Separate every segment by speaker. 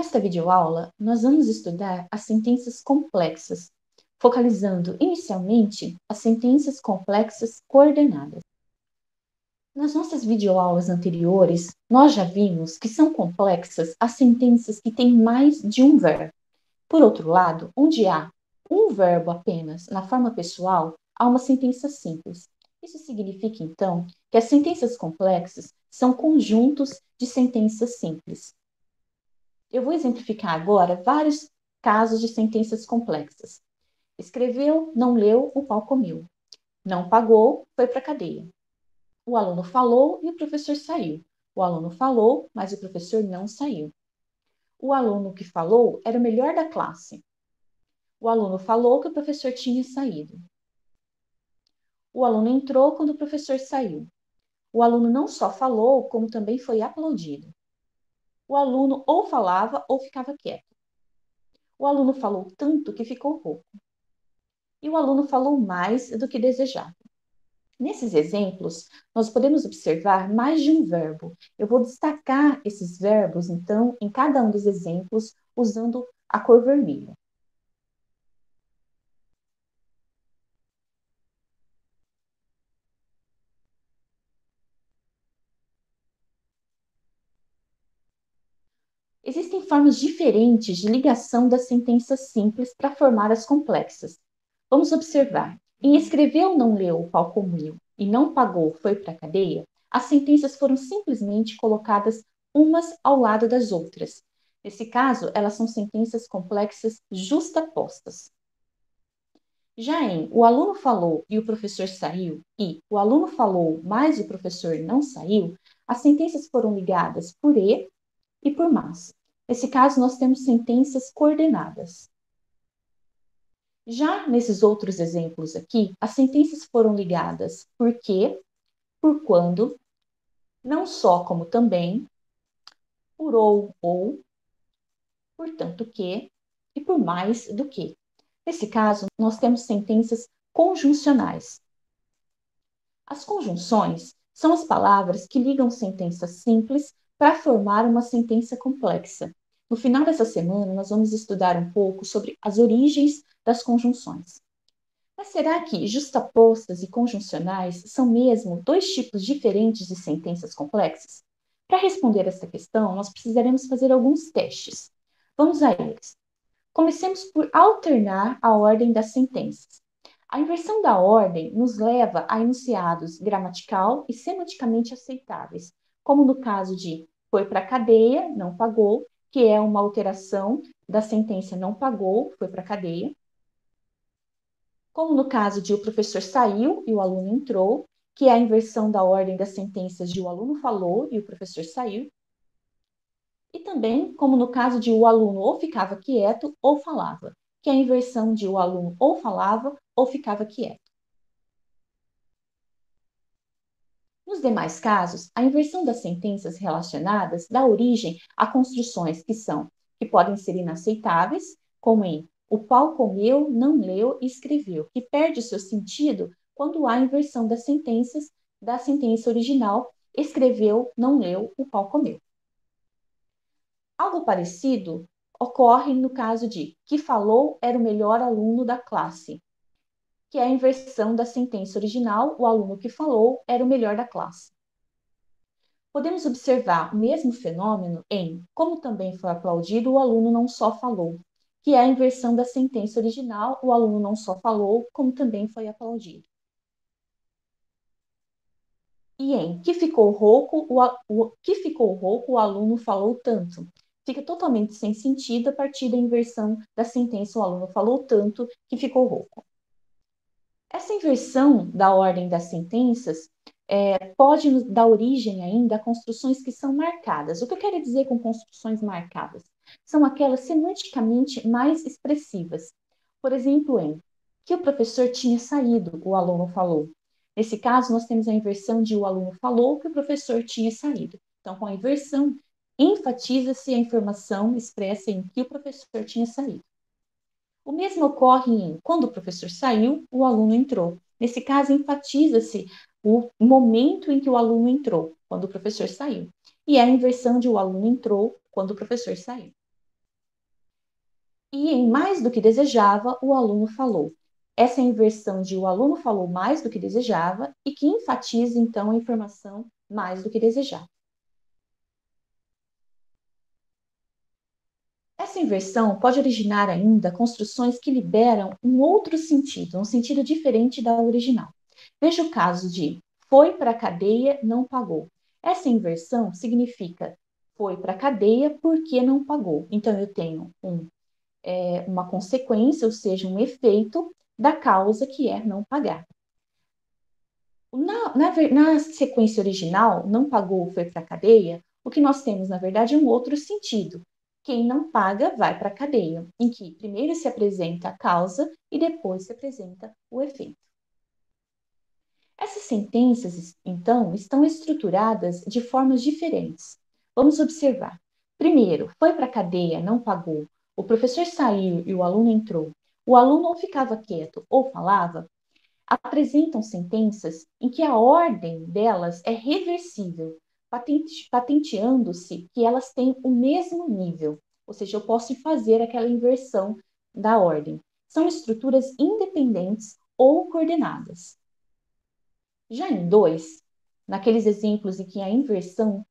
Speaker 1: Nesta videoaula, nós vamos estudar as sentenças complexas, focalizando inicialmente as sentenças complexas coordenadas. Nas nossas videoaulas anteriores, nós já vimos que são complexas as sentenças que têm mais de um verbo. Por outro lado, onde há um verbo apenas na forma pessoal, há uma sentença simples. Isso significa, então, que as sentenças complexas são conjuntos de sentenças simples. Eu vou exemplificar agora vários casos de sentenças complexas. Escreveu, não leu, o pau comeu. Não pagou, foi para a cadeia. O aluno falou e o professor saiu. O aluno falou, mas o professor não saiu. O aluno que falou era o melhor da classe. O aluno falou que o professor tinha saído. O aluno entrou quando o professor saiu. O aluno não só falou, como também foi aplaudido. O aluno ou falava ou ficava quieto. O aluno falou tanto que ficou rouco. E o aluno falou mais do que desejava. Nesses exemplos, nós podemos observar mais de um verbo. Eu vou destacar esses verbos, então, em cada um dos exemplos, usando a cor vermelha. Existem formas diferentes de ligação das sentenças simples para formar as complexas. Vamos observar. Em escreveu, não leu, o pau comeu, e não pagou, foi para a cadeia, as sentenças foram simplesmente colocadas umas ao lado das outras. Nesse caso, elas são sentenças complexas justapostas. Já em o aluno falou e o professor saiu e o aluno falou, mas o professor não saiu, as sentenças foram ligadas por e por mas. Nesse caso, nós temos sentenças coordenadas. Já nesses outros exemplos aqui, as sentenças foram ligadas por que, por quando, não só como também, por ou, por tanto que e por mais do que. Nesse caso, nós temos sentenças conjuncionais. As conjunções são as palavras que ligam sentenças simples para formar uma sentença complexa. No final dessa semana, nós vamos estudar um pouco sobre as origens das conjunções. Mas será que justapostas e conjuncionais são mesmo dois tipos diferentes de sentenças complexas? Para responder essa questão, nós precisaremos fazer alguns testes. Vamos a eles. Comecemos por alternar a ordem das sentenças. A inversão da ordem nos leva a enunciados gramatical e semanticamente aceitáveis, como no caso de foi para a cadeia, não pagou, que é uma alteração da sentença não pagou, foi para a cadeia. Como no caso de o professor saiu e o aluno entrou, que é a inversão da ordem das sentenças de o aluno falou e o professor saiu. E também como no caso de o aluno ou ficava quieto ou falava, que é a inversão de o aluno ou falava ou ficava quieto. Nos demais casos, a inversão das sentenças relacionadas dá origem a construções que podem ser inaceitáveis, como em o pau comeu, não leu e escreveu, que perde seu sentido quando há inversão das sentenças da sentença original, escreveu, não leu, o pau comeu. Algo parecido ocorre no caso de que falou era o melhor aluno da classe, que é a inversão da sentença original, o aluno que falou era o melhor da classe. Podemos observar o mesmo fenômeno em como também foi aplaudido, o aluno não só falou, que é a inversão da sentença original, o aluno não só falou, como também foi aplaudido. E em que ficou rouco, o aluno falou tanto. Fica totalmente sem sentido a partir da inversão da sentença, o aluno falou tanto que ficou rouco. Essa inversão da ordem das sentenças pode nos dar origem ainda a construções que são marcadas. O que eu quero dizer com construções marcadas? São aquelas semanticamente mais expressivas. Por exemplo, em que o professor tinha saído, o aluno falou. Nesse caso, nós temos a inversão de o aluno falou que o professor tinha saído. Então, com a inversão, enfatiza-se a informação expressa em que o professor tinha saído. O mesmo ocorre em quando o professor saiu, o aluno entrou. Nesse caso, enfatiza-se o momento em que o aluno entrou, quando o professor saiu. E é a inversão de o aluno entrou quando o professor saiu. E em mais do que desejava, o aluno falou. Essa é a inversão de o aluno falou mais do que desejava e que enfatiza, então, a informação mais do que desejava. Essa inversão pode originar ainda construções que liberam um outro sentido, um sentido diferente da original. Veja o caso de foi para a cadeia, não pagou. Essa inversão significa foi para a cadeia porque não pagou. Então, eu tenho uma consequência, ou seja, um efeito da causa que é não pagar. Na sequência original, não pagou, foi para a cadeia, o que nós temos, na verdade, é um outro sentido. Quem não paga vai para a cadeia, em que primeiro se apresenta a causa e depois se apresenta o efeito. Essas sentenças, então, estão estruturadas de formas diferentes. Vamos observar. Primeiro, foi para a cadeia, não pagou. O professor saiu e o aluno entrou. O aluno ou ficava quieto ou falava, apresentam sentenças em que a ordem delas é reversível, patenteando-se que elas têm o mesmo nível, ou seja, eu posso fazer aquela inversão da ordem. São estruturas independentes ou coordenadas. Já em 2, naqueles exemplos em que a inversão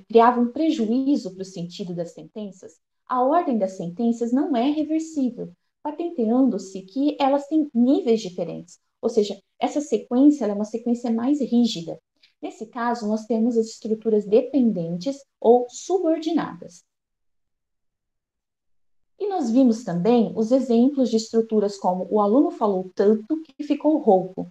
Speaker 1: criava um prejuízo para o sentido das sentenças, a ordem das sentenças não é reversível, patenteando-se que elas têm níveis diferentes, ou seja, essa sequência é uma sequência mais rígida. Nesse caso, nós temos as estruturas dependentes ou subordinadas. E nós vimos também os exemplos de estruturas como o aluno falou tanto que ficou rouco,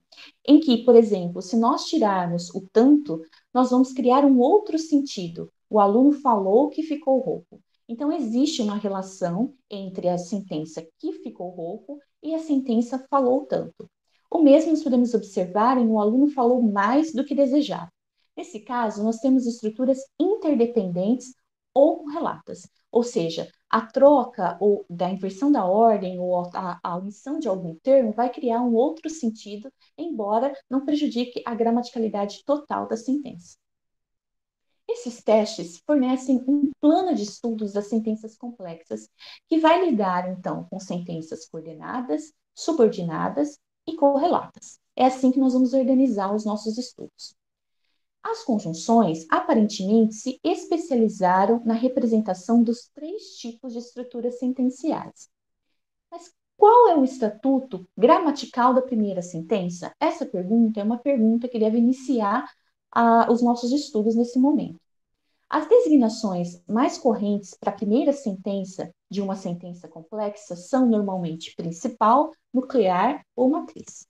Speaker 1: em que, por exemplo, se nós tirarmos o tanto, nós vamos criar um outro sentido. O aluno falou que ficou rouco. Então, existe uma relação entre a sentença que ficou rouco e a sentença falou tanto. O mesmo nós podemos observar em o aluno falou mais do que desejava. Nesse caso, nós temos estruturas interdependentes ou correlatas, ou seja, a troca ou da inversão da ordem ou a omissão de algum termo vai criar um outro sentido, embora não prejudique a gramaticalidade total da sentença. Esses testes fornecem um plano de estudos das sentenças complexas, que vai lidar, então, com sentenças coordenadas, subordinadas e correlatas. É assim que nós vamos organizar os nossos estudos. As conjunções aparentemente se especializaram na representação dos 3 tipos de estruturas sentenciais. Mas qual é o estatuto gramatical da primeira sentença? Essa pergunta é uma pergunta que deve iniciar os nossos estudos nesse momento. As designações mais correntes para a primeira sentença de uma sentença complexa são normalmente principal, nuclear ou matriz.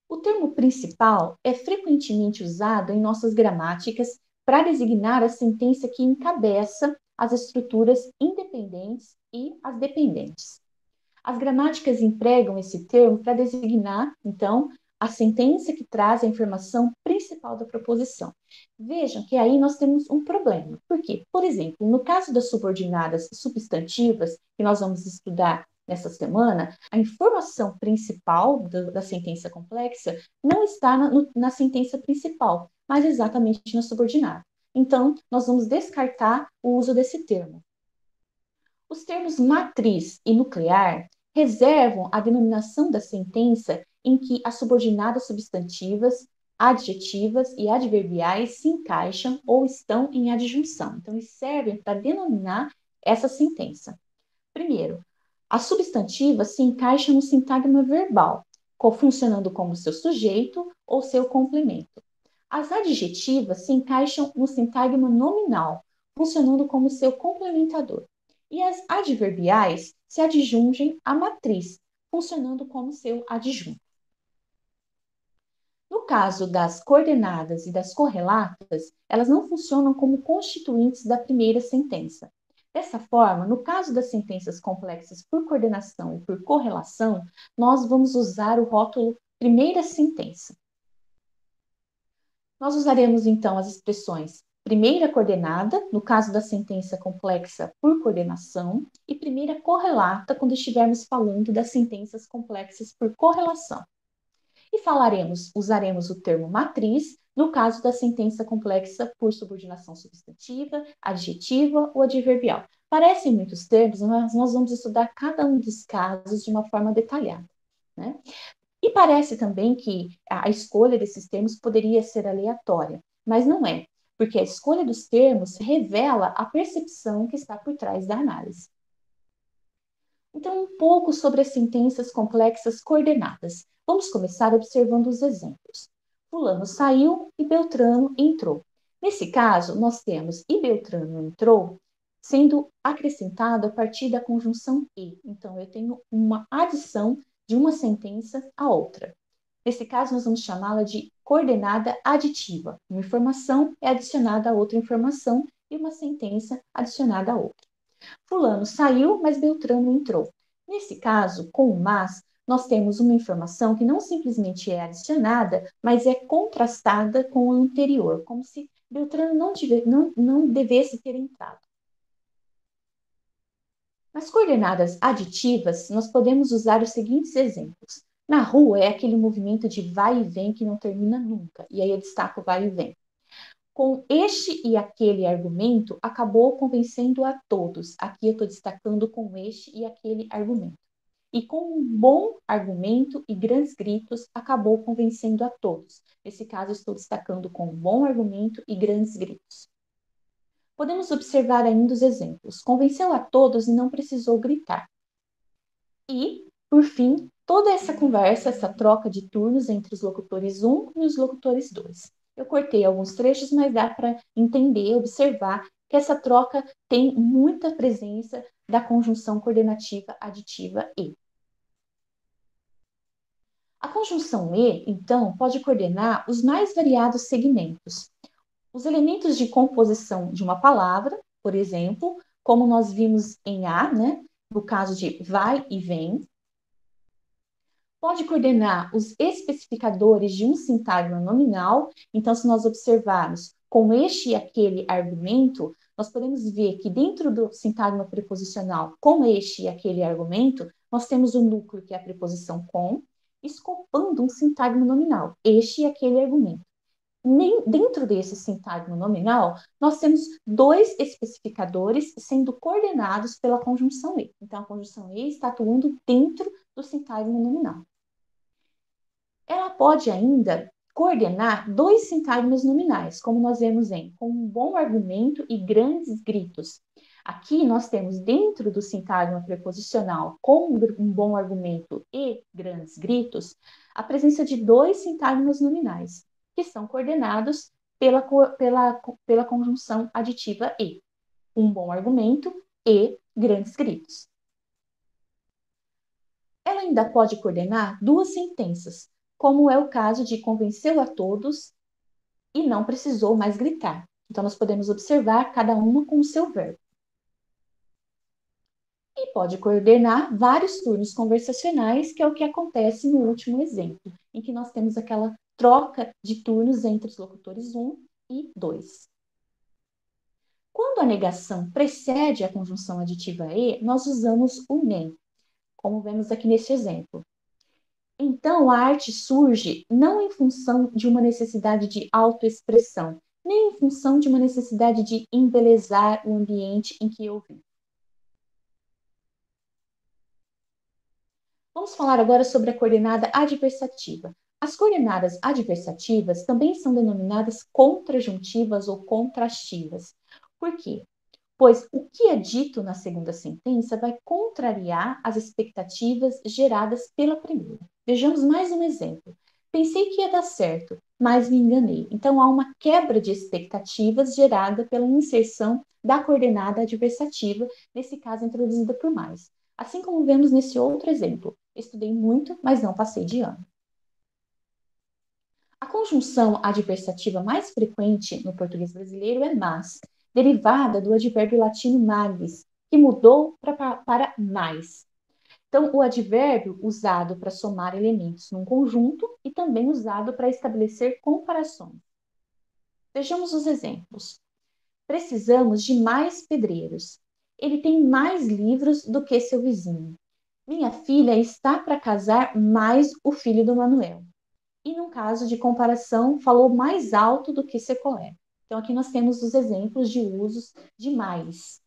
Speaker 1: O termo principal é frequentemente usado em nossas gramáticas para designar a sentença que encabeça as estruturas independentes e as dependentes. As gramáticas empregam esse termo para designar, então, a sentença que traz a informação principal da proposição. Vejam que aí nós temos um problema. Por quê? Por exemplo, no caso das subordinadas substantivas, que nós vamos estudar nessa semana, a informação principal da sentença complexa não está na sentença principal, mas exatamente na subordinada. Então, nós vamos descartar o uso desse termo. Os termos matriz e nuclear reservam a denominação da sentença em que as subordinadas substantivas, adjetivas e adverbiais se encaixam ou estão em adjunção. Então, eles servem para denominar essa sentença. Primeiro, as substantivas se encaixam no sintagma verbal, funcionando como seu sujeito ou seu complemento. As adjetivas se encaixam no sintagma nominal, funcionando como seu complementador. E as adverbiais se adjungem à matriz, funcionando como seu adjunto. No caso das coordenadas e das correlatas, elas não funcionam como constituintes da primeira sentença. Dessa forma, no caso das sentenças complexas por coordenação e por correlação, nós vamos usar o rótulo primeira sentença. Nós usaremos, então, as expressões primeira coordenada, no caso da sentença complexa por coordenação, e primeira correlata, quando estivermos falando das sentenças complexas por correlação. E usaremos o termo matriz no caso da sentença complexa por subordinação substantiva, adjetiva ou adverbial. Parecem muitos termos, mas nós vamos estudar cada um dos casos de uma forma detalhada, né? E parece também que a escolha desses termos poderia ser aleatória, mas não é, porque a escolha dos termos revela a percepção que está por trás da análise. Então, um pouco sobre as sentenças complexas coordenadas. Vamos começar observando os exemplos. Fulano saiu e Beltrano entrou. Nesse caso, nós temos e Beltrano entrou sendo acrescentado a partir da conjunção e. Então, eu tenho uma adição de uma sentença à outra. Nesse caso, nós vamos chamá-la de coordenada aditiva. Uma informação é adicionada a outra informação e uma sentença adicionada a outra. Fulano saiu, mas Beltrano entrou. Nesse caso, com o mas, nós temos uma informação que não simplesmente é adicionada, mas é contrastada com a anterior, como se Beltrano não devesse ter entrado. Nas coordenadas aditivas, nós podemos usar os seguintes exemplos. Na rua é aquele movimento de vai e vem que não termina nunca, e aí eu destaco vai e vem. Com este e aquele argumento, acabou convencendo a todos. Aqui eu estou destacando com este e aquele argumento. E com um bom argumento e grandes gritos, acabou convencendo a todos. Nesse caso, estou destacando com um bom argumento e grandes gritos. Podemos observar ainda os exemplos. Convenceu a todos e não precisou gritar. E, por fim, toda essa conversa, essa troca de turnos entre os locutores 1 e os locutores 2. Eu cortei alguns trechos, mas dá para entender, observar que essa troca tem muita presença da conjunção coordenativa aditiva e. A conjunção e, então, pode coordenar os mais variados segmentos. Os elementos de composição de uma palavra, por exemplo, como nós vimos em A, né? No caso de vai e vem. Pode coordenar os especificadores de um sintagma nominal. Então, se nós observarmos com este e aquele argumento, nós podemos ver que dentro do sintagma preposicional, com este e aquele argumento, nós temos o núcleo, que é a preposição com, escopando um sintagma nominal, este e aquele argumento. Dentro desse sintagma nominal, nós temos dois especificadores sendo coordenados pela conjunção e. Então, a conjunção e está atuando dentro do sintagma nominal. Ela pode ainda coordenar dois sintagmas nominais, como nós vemos em com um bom argumento e grandes gritos. Aqui nós temos dentro do sintagma preposicional com um bom argumento e grandes gritos, a presença de dois sintagmas nominais, que são coordenados pela conjunção aditiva e. Um bom argumento e grandes gritos. Ela ainda pode coordenar duas sentenças, como é o caso de convenceu a todos e não precisou mais gritar. Então, nós podemos observar cada uma com o seu verbo. E pode coordenar vários turnos conversacionais, que é o que acontece no último exemplo, em que nós temos aquela troca de turnos entre os locutores 1 e 2. Quando a negação precede a conjunção aditiva e, nós usamos o nem, como vemos aqui neste exemplo. Então, a arte surge não em função de uma necessidade de autoexpressão, nem em função de uma necessidade de embelezar o ambiente em que eu vivo. Vamos falar agora sobre a coordenada adversativa. As coordenadas adversativas também são denominadas contrajuntivas ou contrastivas. Por quê? Pois o que é dito na segunda sentença vai contrariar as expectativas geradas pela primeira. Vejamos mais um exemplo. Pensei que ia dar certo, mas me enganei. Então, há uma quebra de expectativas gerada pela inserção da coordenada adversativa, nesse caso introduzida por mais. Assim como vemos nesse outro exemplo. Estudei muito, mas não passei de ano. A conjunção adversativa mais frequente no português brasileiro é mas, derivada do advérbio latino magis, que mudou para mais. Então, o advérbio usado para somar elementos num conjunto e também usado para estabelecer comparações. Vejamos os exemplos. Precisamos de mais pedreiros. Ele tem mais livros do que seu vizinho. Minha filha está para casar mais o filho do Manuel. E, no caso de comparação, falou mais alto do que seu colega. Então, aqui nós temos os exemplos de usos de mais.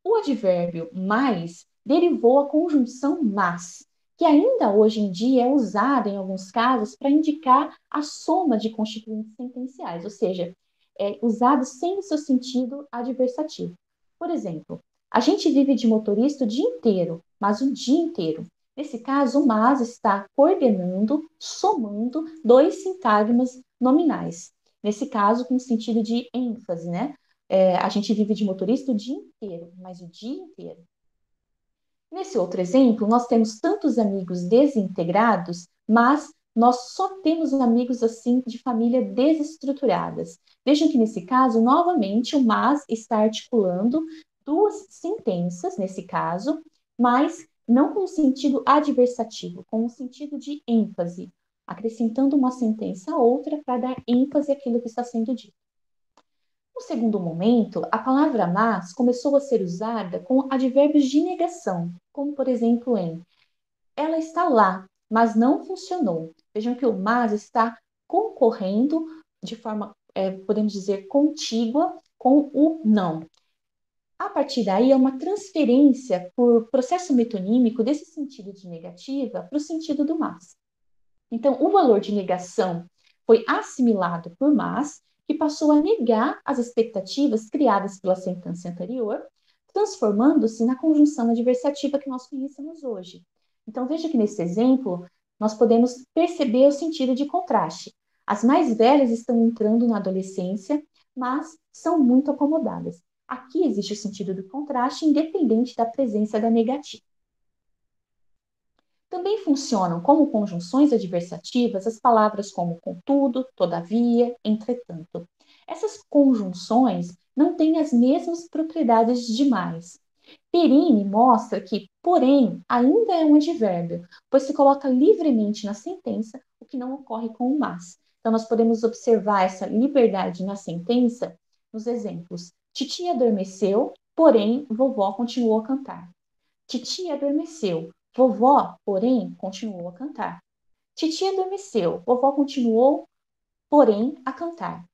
Speaker 1: O advérbio mais derivou a conjunção mas, que ainda hoje em dia é usada em alguns casos para indicar a soma de constituintes sentenciais, ou seja, é usado sem o seu sentido adversativo. Por exemplo, a gente vive de motorista o dia inteiro, mas o dia inteiro. Nesse caso, o mas está coordenando, somando dois sintagmas nominais. Nesse caso, com sentido de ênfase, né? A gente vive de motorista o dia inteiro, mas o dia inteiro. Nesse outro exemplo, nós temos tantos amigos desintegrados, mas nós só temos amigos assim de família desestruturadas. Vejam que nesse caso, novamente, o mas está articulando duas sentenças, nesse caso, mas não com o sentido adversativo, com o sentido de ênfase, acrescentando uma sentença a outra para dar ênfase àquilo que está sendo dito. No segundo momento, a palavra mas começou a ser usada com advérbios de negação, como por exemplo em ela está lá, mas não funcionou. Vejam que o mas está concorrendo de forma, podemos dizer, contígua com o não. A partir daí, é uma transferência por processo metonímico desse sentido de negativa para o sentido do mas. Então, o valor de negação foi assimilado por mas, que passou a negar as expectativas criadas pela sentença anterior, transformando-se na conjunção adversativa que nós conhecemos hoje. Então, veja que nesse exemplo, nós podemos perceber o sentido de contraste. As mais velhas estão entrando na adolescência, mas são muito acomodadas. Aqui existe o sentido do contraste, independente da presença da negativa. Também funcionam como conjunções adversativas as palavras como contudo, todavia, entretanto. Essas conjunções não têm as mesmas propriedades de mais. Perini mostra que, porém, ainda é um advérbio, pois se coloca livremente na sentença, o que não ocorre com o mas. Então, nós podemos observar essa liberdade na sentença nos exemplos. Titia adormeceu, porém, vovó continuou a cantar. Titia adormeceu. Vovó, porém, continuou a cantar. Titia adormeceu. Vovó continuou, porém, a cantar.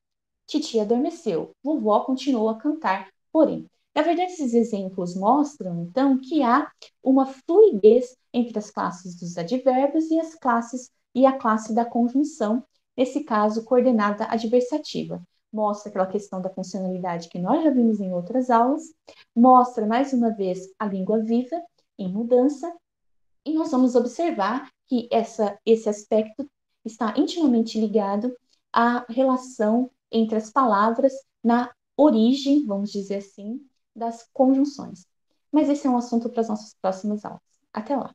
Speaker 1: Titia adormeceu. Vovó continuou a cantar, porém. Na verdade, esses exemplos mostram, então, que há uma fluidez entre as classes dos advérbios e as classes e a classe da conjunção, nesse caso, coordenada adversativa. Mostra aquela questão da funcionalidade que nós já vimos em outras aulas, mostra, mais uma vez, a língua viva em mudança, e nós vamos observar que esse aspecto está intimamente ligado à relação entre as palavras na origem, vamos dizer assim, das conjunções. Mas esse é um assunto para as nossas próximas aulas. Até lá!